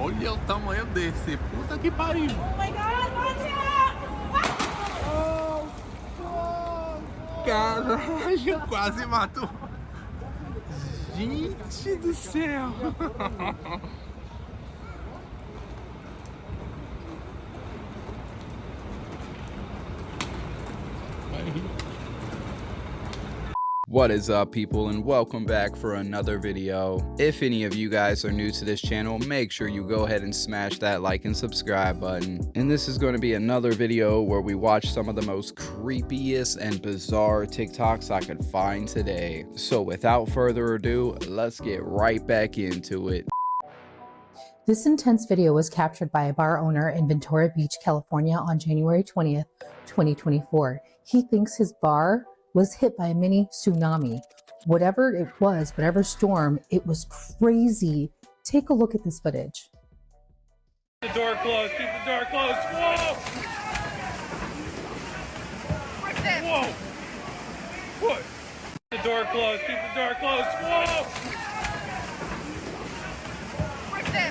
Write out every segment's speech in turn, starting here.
Olha o tamanho desse. Puta que pariu. Oh my god, watch out! Caralho, quase matou. Gente do céu. What is up, people, and welcome back for another video. If any of you guys are new to this channel, make sure you go ahead and smash that like and subscribe button. And this is going to be another video where we watch some of the most creepiest and bizarre TikToks I could find today. So without further ado, let's get right back into it. This intense video was captured by a bar owner in Ventura Beach, California on January 20th, 2024. He thinks his bar was hit by a mini tsunami. Whatever it was, whatever storm, it was crazy. Take a look at this footage. Keep the door closed, keep the door closed. Whoa! Whoa! What? Keep the door closed, keep the door closed. Whoa!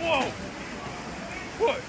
Whoa! What?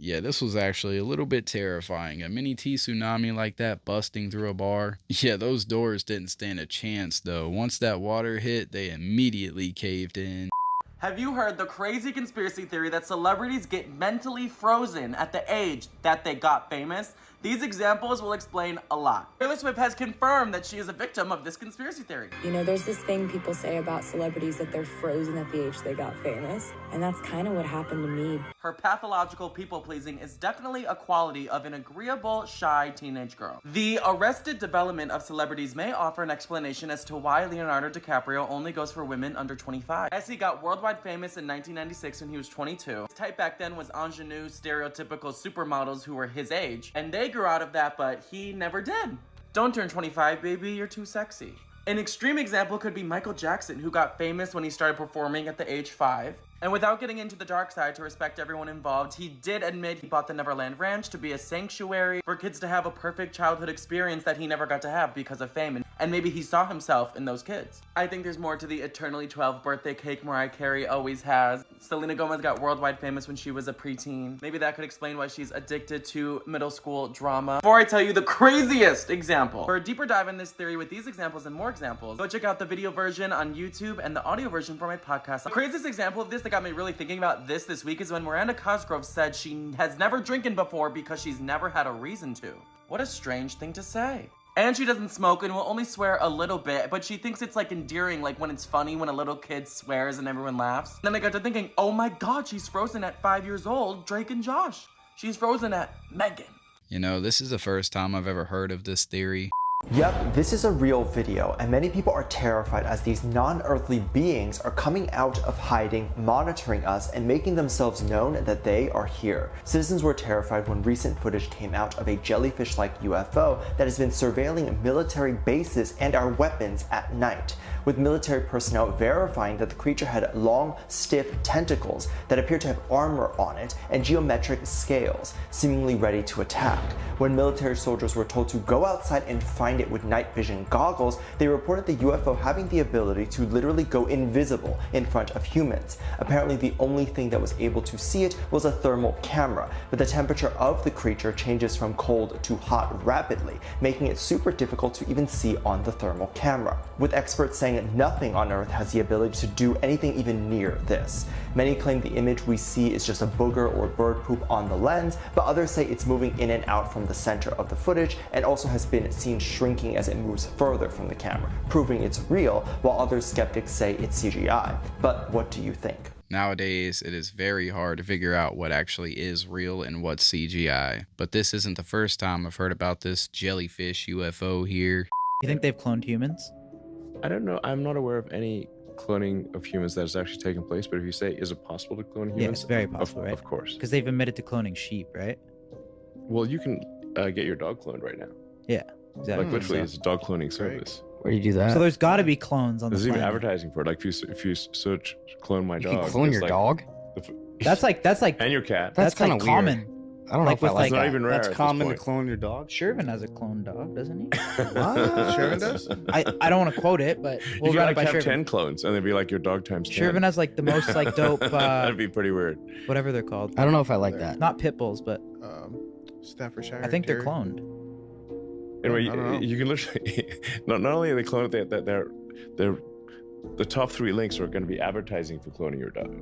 Yeah, this was actually a little bit terrifying. A mini tsunami like that busting through a bar. Yeah, those doors didn't stand a chance though. Once that water hit, they immediately caved in. Have you heard the crazy conspiracy theory that celebrities get mentally frozen at the age that they got famous? These examples will explain a lot. Taylor Swift has confirmed that she is a victim of this conspiracy theory. You know, there's this thing people say about celebrities that they're frozen at the age they got famous, and that's kind of what happened to me. Her pathological people-pleasing is definitely a quality of an agreeable, shy teenage girl. The arrested development of celebrities may offer an explanation as to why Leonardo DiCaprio only goes for women under 25. As he got worldwide famous in 1996 when he was 22. His type back then was ingenue, stereotypical supermodels who were his age, and they grew out of that, but he never did. Don't turn 25, baby, you're too sexy. An extreme example could be Michael Jackson, who got famous when he started performing at the age 5. And without getting into the dark side to respect everyone involved, he did admit he bought the Neverland Ranch to be a sanctuary for kids to have a perfect childhood experience that he never got to have because of fame. And maybe he saw himself in those kids. I think there's more to the eternally 12 birthday cake Mariah Carey always has. Selena Gomez got worldwide famous when she was a preteen. Maybe that could explain why she's addicted to middle school drama. Before I tell you the craziest example, for a deeper dive in this theory with these examples and more examples, go check out the video version on YouTube and the audio version for my podcast. The craziest example of this that got me really thinking about this week is when Miranda Cosgrove said she has never drinking before because she's never had a reason to. What a strange thing to say. And she doesn't smoke and will only swear a little bit, but she thinks it's like endearing, like when it's funny when a little kid swears and everyone laughs. Then I got to thinking, oh my god, she's frozen at 5 years old, Drake and Josh. She's frozen at Megan. You know, this is the first time I've ever heard of this theory. Yep, this is a real video, and many people are terrified as these non-earthly beings are coming out of hiding, monitoring us, and making themselves known that they are here. Citizens were terrified when recent footage came out of a jellyfish-like UFO that has been surveilling military bases and our weapons at night, with military personnel verifying that the creature had long, stiff tentacles that appear to have armor on it and geometric scales, seemingly ready to attack. When military soldiers were told to go outside and find it with night vision goggles, they reported the UFO having the ability to literally go invisible in front of humans. Apparently the only thing that was able to see it was a thermal camera, but the temperature of the creature changes from cold to hot rapidly, making it super difficult to even see on the thermal camera, with experts saying nothing on Earth has the ability to do anything even near this. Many claim the image we see is just a booger or bird poop on the lens, but others say it's moving in and out from the center of the footage and also has been seen shrinking as it moves further from the camera, proving it's real, while other skeptics say it's CGI. But what do you think? Nowadays, it is very hard to figure out what actually is real and what's CGI. But this isn't the first time I've heard about this jellyfish UFO here. You think they've cloned humans? I don't know. I'm not aware of any cloning of humans that has actually taken place, but if you say, is it possible to clone humans? Yeah, it's very possible, right? Of course. Because they've admitted to cloning sheep, right? Well, you can get your dog cloned right now. Yeah, exactly. Like literally, it's a dog cloning service. Where do you do that? So there's got to be clones on the There's even planet. advertising for it. Like if you search "clone my You dog," can clone it's your like dog? That's like and your cat. That's like kinda common. weird. I don't know Like if I with, like It's not that. even rare. That's at this common to point. clone your dog. Shervin has a clone dog, doesn't he? What? Shervin does? I don't want to quote it, but You we'll could run like it by have Shervin. 10 clones, and they'd be like your dog times 10. Shervin has like the most like dope, That'd be pretty weird. whatever they're called. I don't know if I like that. Not pit bulls, but Staffordshire. I think they're Terrier. cloned. Anyway, I don't know. you can literally not only are they cloned, they're the top 3 links are going to be advertising for cloning your dog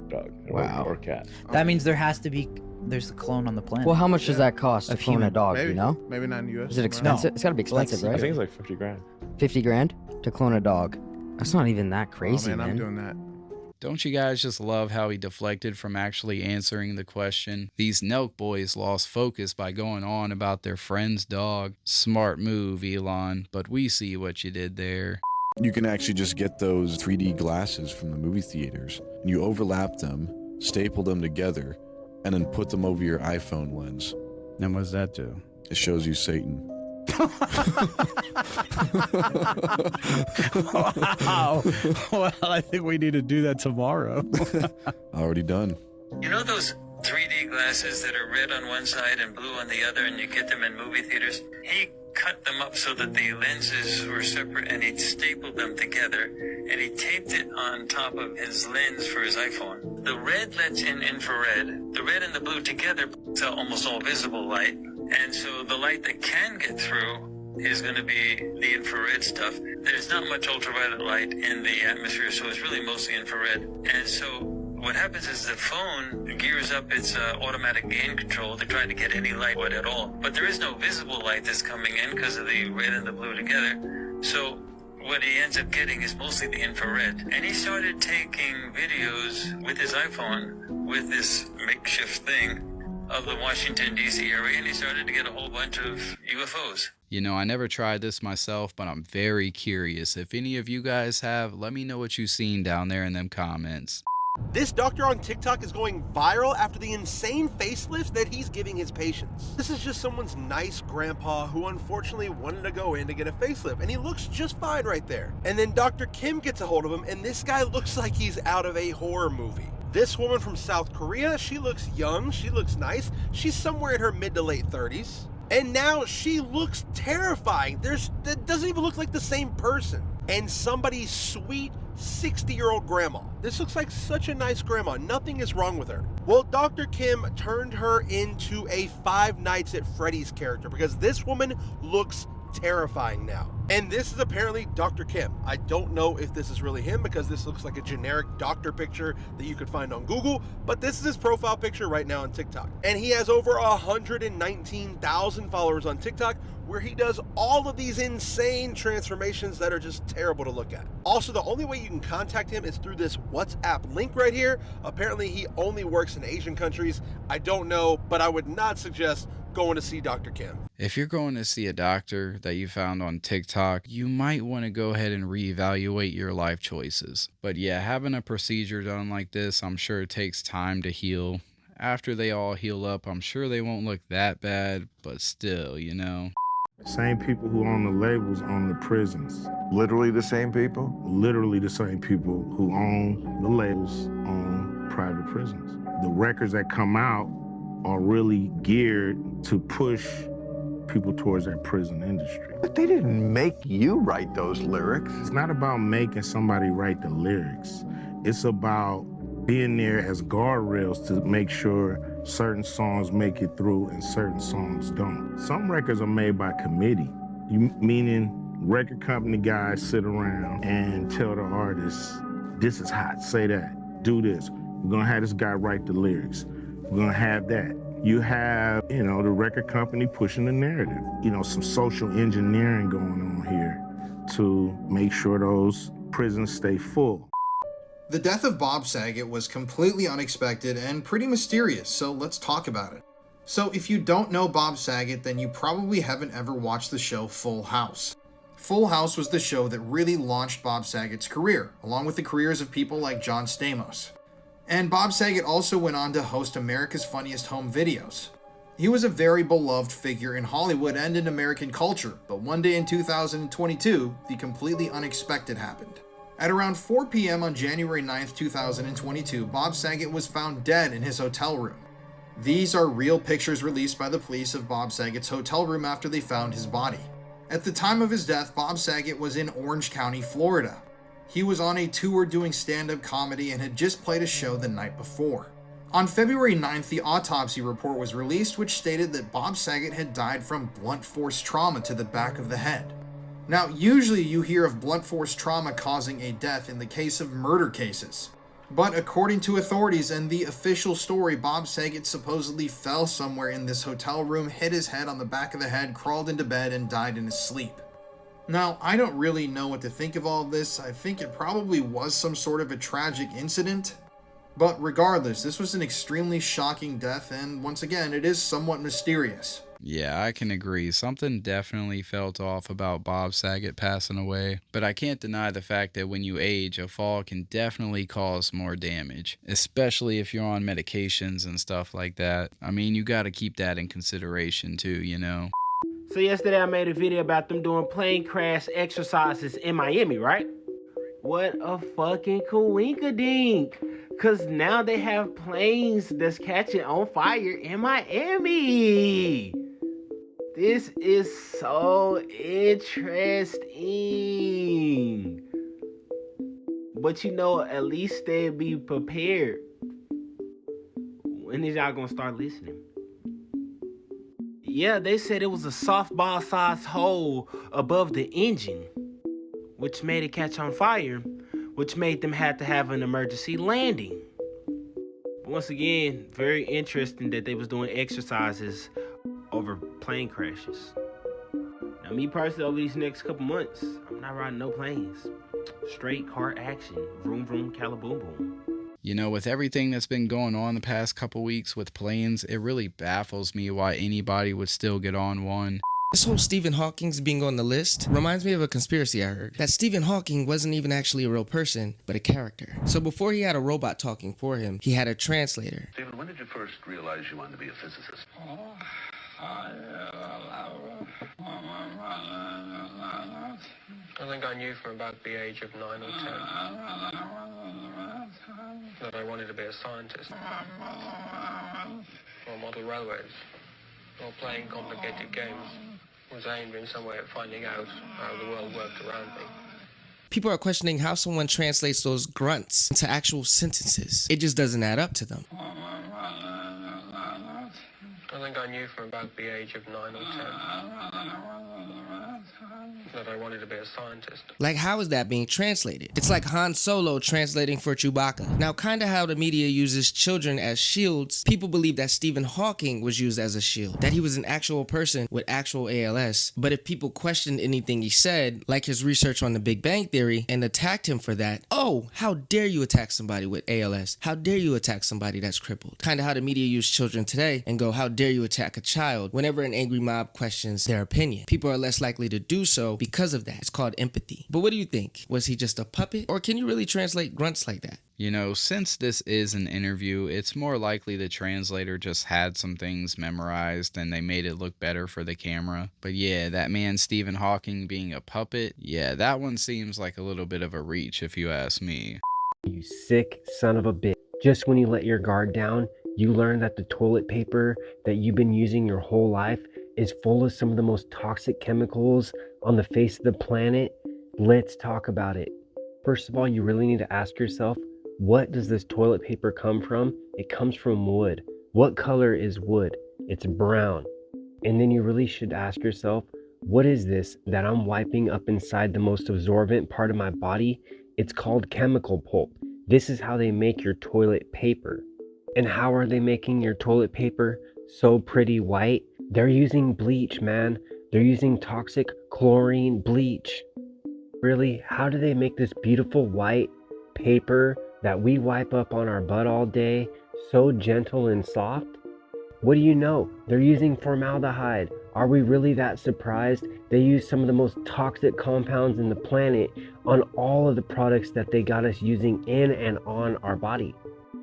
Wow. or cat. That means there's a clone on the planet. Well, how much does that cost to Of clone a human. dog? Maybe, You know? Maybe not in the U.S. Is it expensive? It's got to be expensive, I right? think it's like 50 grand. 50 grand to clone a dog. That's not even that crazy, Oh, man, man. I'm doing that. Don't you guys just love how he deflected from actually answering the question? These Nelk boys lost focus by going on about their friend's dog. Smart move, Elon, but we see what you did there. You can actually just get those 3D glasses from the movie theaters, and you overlap them, staple them together, and then put them over your iPhone lens. And what does that do? It shows you Satan. Wow. Well, I think we need to do that tomorrow. Already done. You know those 3D glasses that are red on one side and blue on the other, and you get them in movie theaters? He cut them up so that the lenses were separate, and he stapled them together, and he taped it on top of his lens for his iPhone. The red lets in infrared. The red and the blue together puts out almost all visible light, and so the light that can get through is going to be the infrared stuff. There's not much ultraviolet light in the atmosphere, so it's really mostly infrared. And so what happens is the phone gears up its automatic gain control to try to get any light at all. But there is no visible light that's coming in because of the red and the blue together. So what he ends up getting is mostly the infrared. And he started taking videos with his iPhone with this makeshift thing of the Washington, D.C. area, and he started to get a whole bunch of UFOs. You know, I never tried this myself, but I'm very curious. If any of you guys have, let me know what you've seen down there in them comments. This doctor on TikTok is going viral after the insane facelifts that he's giving his patients. This is just someone's nice grandpa who unfortunately wanted to go in to get a facelift, and he looks just fine right there. And then Dr. Kim gets a hold of him, and this guy looks like he's out of a horror movie. This woman from South Korea, she looks young, she looks nice, she's somewhere in her mid to late 30s. And now she looks terrifying. That doesn't even look like the same person. And somebody's sweet 60-year-old grandma. This looks like such a nice grandma. Nothing is wrong with her. Well, Dr. Kim turned her into a Five Nights at Freddy's character because this woman looks terrifying now. And this is apparently Dr. Kim. I don't know if this is really him because this looks like a generic doctor picture that you could find on Google, but this is his profile picture right now on TikTok. And he has over 119,000 followers on TikTok where he does all of these insane transformations that are just terrible to look at. Also, the only way you can contact him is through this WhatsApp link right here. Apparently, he only works in Asian countries. I don't know, but I would not suggest going to see Dr. Kim. If you're going to see a doctor that you found on TikTok, you might want to go ahead and reevaluate your life choices. But yeah, having a procedure done like this, I'm sure it takes time to heal. After they all heal up, I'm sure they won't look that bad, but still, you know. Same people who own the labels own the prisons. Literally the same people? Literally the same people who own the labels own private prisons. The records that come out are really geared to push people towards that prison industry. But they didn't make you write those lyrics. It's not about making somebody write the lyrics. It's about being there as guardrails to make sure certain songs make it through and certain songs don't. Some records are made by committee, meaning record company guys sit around and tell the artists, this is hot, say that, do this. We're gonna have this guy write the lyrics. We're gonna have that. You have, the record company pushing the narrative. Some social engineering going on here to make sure those prisons stay full. The death of Bob Saget was completely unexpected and pretty mysterious, so let's talk about it. So if you don't know Bob Saget, then you probably haven't ever watched the show Full House. Full House was the show that really launched Bob Saget's career, along with the careers of people like John Stamos. And Bob Saget also went on to host America's Funniest Home Videos. He was a very beloved figure in Hollywood and in American culture, but one day in 2022, the completely unexpected happened. At around 4 p.m. on January 9th, 2022, Bob Saget was found dead in his hotel room. These are real pictures released by the police of Bob Saget's hotel room after they found his body. At the time of his death, Bob Saget was in Orange County, Florida. He was on a tour doing stand-up comedy and had just played a show the night before. On February 9th, the autopsy report was released, which stated that Bob Saget had died from blunt force trauma to the back of the head. Now, usually you hear of blunt force trauma causing a death in the case of murder cases. But according to authorities and the official story, Bob Saget supposedly fell somewhere in this hotel room, hit his head on the back of the head, crawled into bed, and died in his sleep. Now, I don't really know what to think of all of this. I think it probably was some sort of a tragic incident. But regardless, this was an extremely shocking death, and once again, it is somewhat mysterious. Yeah, I can agree. Something definitely felt off about Bob Saget passing away, but I can't deny the fact that when you age, a fall can definitely cause more damage, especially if you're on medications and stuff like that. I mean, you gotta keep that in consideration too, you know? So yesterday I made a video about them doing plane crash exercises in Miami, right? What a fucking coinkadink. Cause now they have planes that's catching on fire in Miami. This is so interesting. But you know, at least they'll be prepared. When is y'all gonna start listening? Yeah, they said it was a softball-sized hole above the engine, which made it catch on fire, which made them have to have an emergency landing. Once again, very interesting that they was doing exercises over plane crashes. Now, me personally, over these next couple months, I'm not riding no planes. Straight car action, vroom vroom, calaboom boom. You know, with everything that's been going on the past couple weeks with planes, it really baffles me why anybody would still get on one. This whole Stephen Hawking's being on the list reminds me of a conspiracy I heard. That Stephen Hawking wasn't even actually a real person, but a character. So before he had a robot talking for him, he had a translator. Stephen, when did you first realize you wanted to be a physicist? I think I knew from about the age of 9 or 10 that I wanted to be a scientist, or model railways, or playing complicated games. Was aimed in some way at finding out how the world worked around me. People are questioning how someone translates those grunts into actual sentences. It just doesn't add up to them. I think I knew from about the age of 9 or 10 that I wanted to be a scientist. Like, how is that being translated? It's like Han Solo translating for Chewbacca. Now, kinda how the media uses children as shields, people believe that Stephen Hawking was used as a shield, that he was an actual person with actual ALS. But if people questioned anything he said, like his research on the Big Bang Theory, and attacked him for that, oh, how dare you attack somebody with ALS? How dare you attack somebody that's crippled? Kinda how the media use children today and go, how dare you attack a child whenever an angry mob questions their opinion. People are less likely to do so because of that. It's called empathy. But what do you think? Was he just a puppet? Or can you really translate grunts like that? You know, since this is an interview, it's more likely the translator just had some things memorized and they made it look better for the camera. But yeah, that man Stephen Hawking being a puppet, yeah, that one seems like a little bit of a reach if you ask me. You sick son of a bitch. Just when you let your guard down, you learn that the toilet paper that you've been using your whole life is full of some of the most toxic chemicals on the face of the planet. Let's talk about it. First of all, you really need to ask yourself, what does this toilet paper come from? It comes from wood. What color is wood? It's brown. And then you really should ask yourself, what is this that I'm wiping up inside the most absorbent part of my body? It's called chemical pulp. This is how they make your toilet paper. And how are they making your toilet paper so pretty white? They're using bleach, man. They're using toxic chlorine bleach. Really, how do they make this beautiful white paper that we wipe up on our butt all day so gentle and soft? What do you know? They're using formaldehyde. Are we really that surprised? They use some of the most toxic compounds in the planet on all of the products that they got us using in and on our body.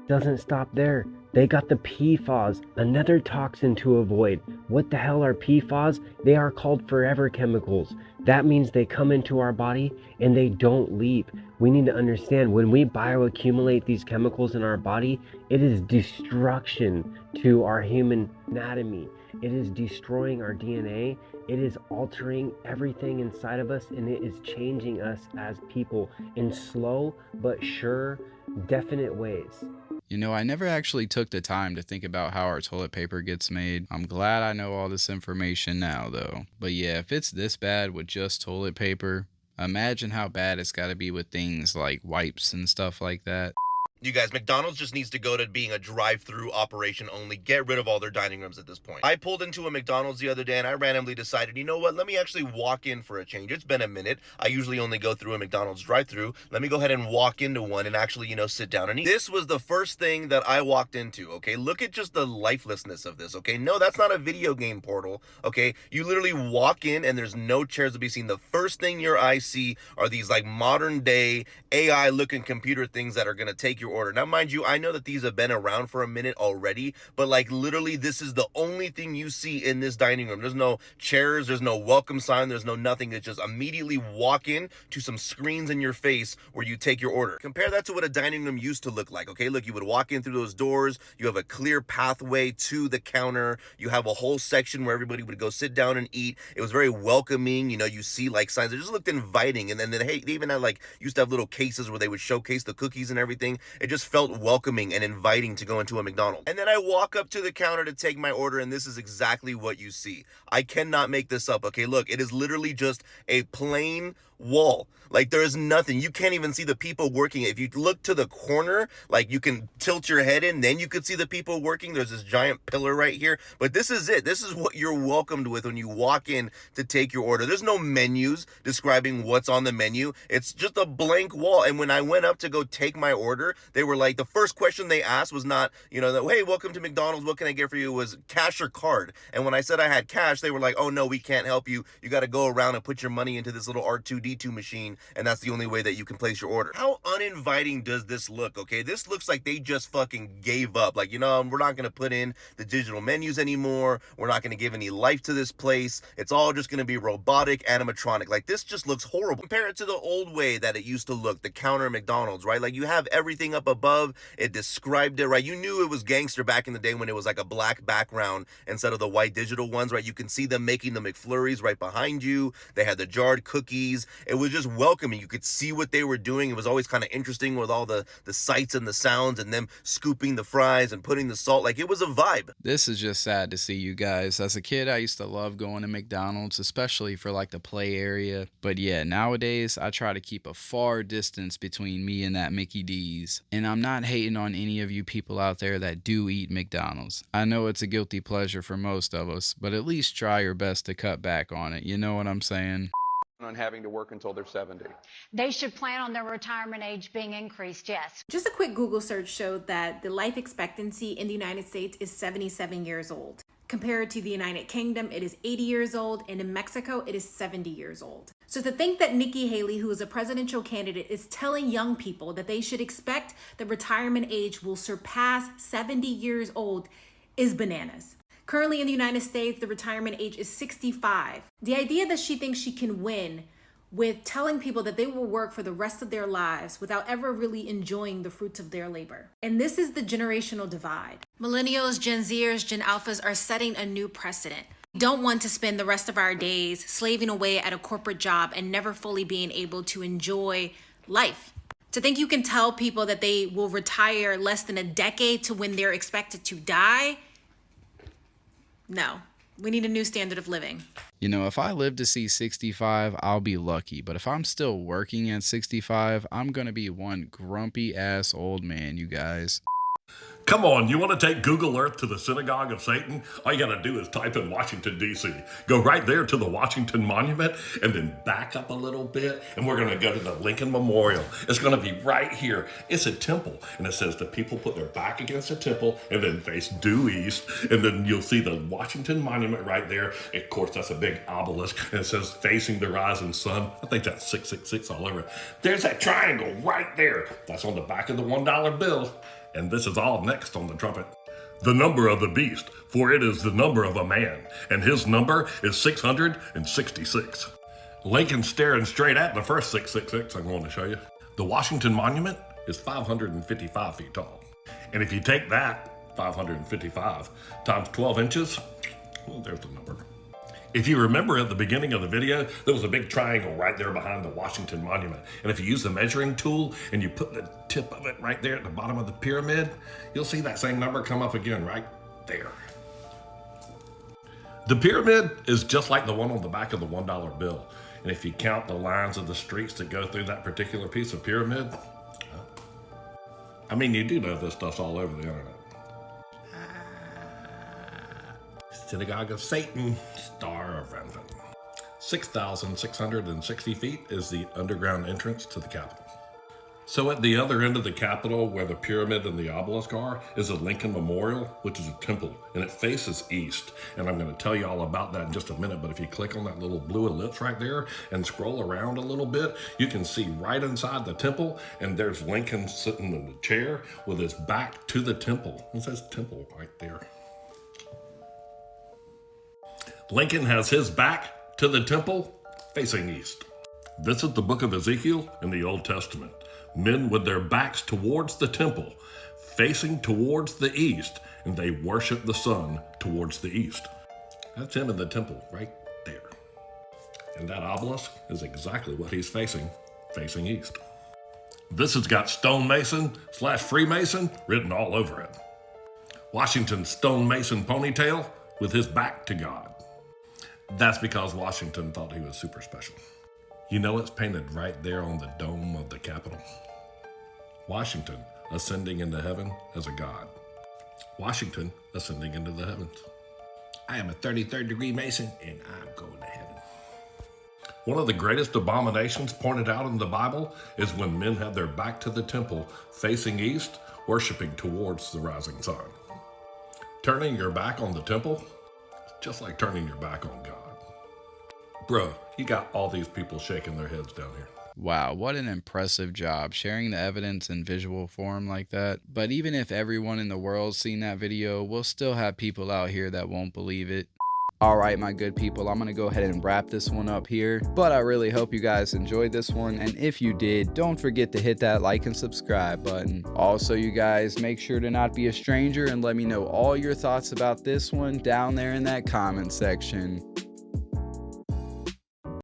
Doesn't stop there. They got the PFAS, another toxin to avoid. What the hell are PFAS? They are called forever chemicals. That means they come into our body and they don't leave. We need to understand when we bioaccumulate these chemicals in our body, it is destruction to our human anatomy. It is destroying our DNA. It is altering everything inside of us, and it is changing us as people in slow but sure, definite ways. You know, I never actually took the time to think about how our toilet paper gets made. I'm glad I know all this information now, though. But yeah, if it's this bad with just toilet paper, imagine how bad it's got to be with things like wipes and stuff like that. You guys, McDonald's just needs to go to being a drive-through operation only. Get rid of all their dining rooms at this point. I pulled into a McDonald's the other day and I randomly decided, you know what, let me actually walk in for a change. It's been a minute. I usually only go through a McDonald's drive-through. Let me go ahead and walk into one and actually, sit down and eat. This was the first thing that I walked into, okay? Look at just the lifelessness of this, okay? No, that's not a video game portal, okay? You literally walk in and there's no chairs to be seen. The first thing your eyes see are these like modern day AI-looking computer things that are gonna take your order. Now, mind you, I know that these have been around for a minute already, but like literally this is the only thing you see in this dining room. There's no chairs, there's no welcome sign, there's no nothing. It's just immediately walk in to some screens in your face where you take your order. Compare that to what a dining room used to look like, okay? Look, you would walk in through those doors, you have a clear pathway to the counter, you have a whole section where everybody would go sit down and eat. It was very welcoming, you see like signs, it just looked inviting. And then hey, they even had like, used to have little cases where they would showcase the cookies and everything. It just felt welcoming and inviting to go into a McDonald's. And then I walk up to the counter to take my order, and this is exactly what you see. I cannot make this up, okay? Look, it is literally just a plain wall. Like there is nothing. You can't even see the people working. If you look to the corner, like you can tilt your head in, then you could see the people working. There's this giant pillar right here, but this is it. This is what you're welcomed with when you walk in to take your order. There's no menus describing what's on the menu. It's just a blank wall. And when I went up to go take my order, they were like, the first question they asked was not, hey, welcome to McDonald's, what can I get for you? It was cash or card. And when I said I had cash, they were like, oh no, we can't help you. You got to go around and put your money into this little R2D2 machine, and that's the only way that you can place your order. How uninviting does this look, okay? This looks like they just fucking gave up. Like, we're not going to put in the digital menus anymore. We're not going to give any life to this place. It's all just going to be robotic, animatronic. Like, this just looks horrible. Compare it to the old way that it used to look, the counter at McDonald's, right? Like, you have everything up above. It described it, right? You knew it was gangster back in the day when it was like a black background instead of the white digital ones, right? You can see them making the McFlurries right behind you. They had the jarred cookies. It was just welcoming. You could see what they were doing. It was always kind of interesting with all the sights and the sounds and them scooping the fries and putting the salt. Like, it was a vibe. This is just sad to see, you guys. As a kid, I used to love going to McDonald's, especially for like the play area. But yeah, nowadays I try to keep a far distance between me and that Mickey D's. And I'm not hating on any of you people out there that do eat McDonald's. I know it's a guilty pleasure for most of us, but at least try your best to cut back on it. You know what I'm saying? On having to work until they're 70. They should plan on their retirement age being increased, yes. Just a quick Google search showed that the life expectancy in the United States is 77 years old. Compared to the United Kingdom, it is 80 years old, and in Mexico, it is 70 years old. So to think that Nikki Haley, who is a presidential candidate, is telling young people that they should expect the retirement age will surpass 70 years old is bananas. Currently in the United States, the retirement age is 65. The idea that she thinks she can win with telling people that they will work for the rest of their lives without ever really enjoying the fruits of their labor. And this is the generational divide. Millennials, Gen Zers, Gen Alphas are setting a new precedent. We don't want to spend the rest of our days slaving away at a corporate job and never fully being able to enjoy life. To think you can tell people that they will retire less than a decade to when they're expected to die, no, we need a new standard of living. If I live to see 65, I'll be lucky. But if I'm still working at 65, I'm going to be one grumpy ass old man, you guys. Come on, you want to take Google Earth to the synagogue of Satan? All you gotta do is type in Washington, D.C. Go right there to the Washington Monument, and then back up a little bit, and we're gonna go to the Lincoln Memorial. It's gonna be right here. It's a temple, and it says the people put their back against the temple and then face due east, and then you'll see the Washington Monument right there. Of course, that's a big obelisk, and it says facing the rising sun. I think that's 666 all over it. There's that triangle right there. That's on the back of the $1 bill. And this is all next on the trumpet. The number of the beast, for it is the number of a man, and his number is 666. Lincoln staring straight at the first 666 I'm going to show you. The Washington Monument is 555 feet tall. And if you take that, 555, times 12 inches, well, there's the number. If you remember at the beginning of the video, there was a big triangle right there behind the Washington Monument. And if you use the measuring tool and you put the tip of it right there at the bottom of the pyramid, you'll see that same number come up again right there. The pyramid is just like the one on the back of the $1 bill. And if you count the lines of the streets that go through that particular piece of pyramid, I mean, you do know this stuff's all over the internet. Synagogue of Satan, Star of Rethink. 6,660 feet is the underground entrance to the Capitol. So at the other end of the Capitol, where the pyramid and the obelisk are, is a Lincoln Memorial, which is a temple, and it faces east. And I'm going to tell you all about that in just a minute, but if you click on that little blue ellipse right there and scroll around a little bit, you can see right inside the temple, and there's Lincoln sitting in the chair with his back to the temple. It says temple right there. Lincoln has his back to the temple facing east. This is the book of Ezekiel in the Old Testament. Men with their backs towards the temple, facing towards the east, and they worship the sun towards the east. That's him in the temple right there. And that obelisk is exactly what he's facing east. This has got stonemason / Freemason written all over it. Washington's stonemason ponytail with his back to God. That's because Washington thought he was super special. You know it's painted right there on the dome of the Capitol. Washington ascending into heaven as a god. Washington ascending into the heavens. I am a 33rd degree Mason and I'm going to heaven. One of the greatest abominations pointed out in the Bible is when men have their back to the temple facing east, worshiping towards the rising sun. Turning your back on the temple, just like turning your back on God. Bro, you got all these people shaking their heads down here. Wow, what an impressive job sharing the evidence in visual form like that. But even if everyone in the world's seen that video, we'll still have people out here that won't believe it. Alright, my good people, I'm going to go ahead and wrap this one up here. But I really hope you guys enjoyed this one. And if you did, don't forget to hit that like and subscribe button. Also, you guys, make sure to not be a stranger and let me know all your thoughts about this one down there in that comment section.